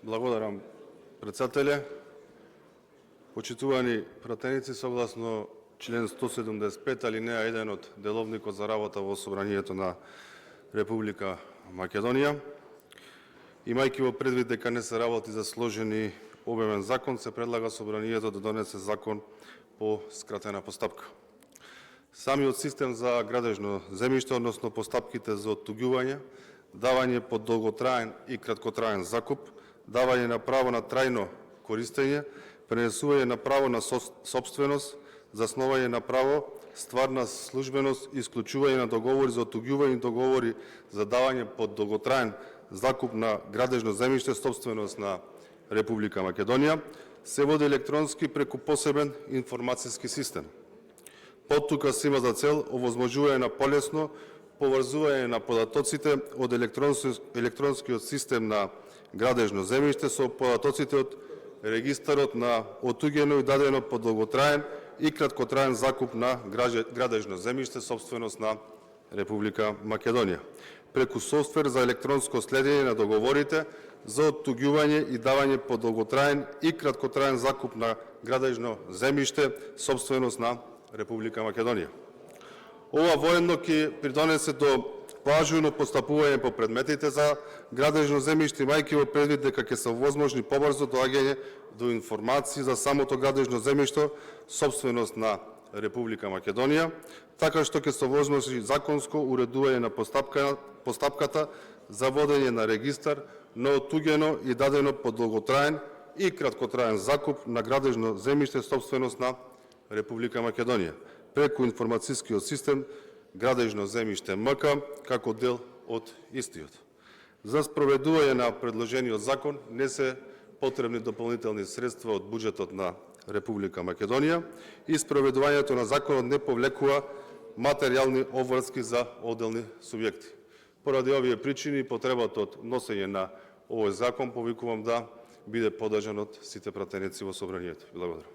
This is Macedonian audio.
Благодарам, председателе. Почитувани пратеници, согласно член 175 алинеја 1 од Деловникот за работа во Собранието на Република Македонија, имајќи во предвид дека не се работи за сложен и обемен закон, се предлага Собранието да донесе закон по скратена постапка. Самиот систем за градежно земјиште, односно постапките за оттуѓување, давање под долготраен и краткотраен закуп, давање на право на трајно користење, пренесување на право на сопственост, засновање на право, стварна службеност, исклучување на договори за оттуѓување и договори за давање под долготраен закуп на градежно земјиште сопственост на Република Македонија, се води електронски преку посебен информацијски систем. Поттука се има за цел овозможување на полесно поврзување на податоците од електронскиот систем на градежно земјиште со податоците од регистарот на оттуѓено и дадено под долготраен и краткотраен закуп на градежно земјиште сопственост на Република Македонија, преку софтвер за електронско следење на договорите за оттуѓување и давање под долготраен и краткотраен закуп на градежно земјиште сопственост на Република Македонија. Ова воедно ќе придонесе до поажурно постапување по предметите за градежно земјиште, имајќи во предвид дека ќе се возможни побрзо доаѓање до информации за самото градежно земјиште сопственост на Република Македонија, така што ќе се возможни законско уредување на постапката за водење на регистар на оттуѓено и дадено под долготраен и краткотраен закуп на градежно земјиште сопственост на Република Македонија, преку информацијскиот систем Градежно земјиште МК, како дел од истиот. За спроведување на предложениот закон не се потребни дополнителни средства од буџетот на Република Македонија и спроведувањето на законот не повлекува материјални обврски за одделни субјекти. Поради овие причини и потребата од носење на овој закон повикувам да биде поддржан од сите пратеници во Собранието. Благодарам.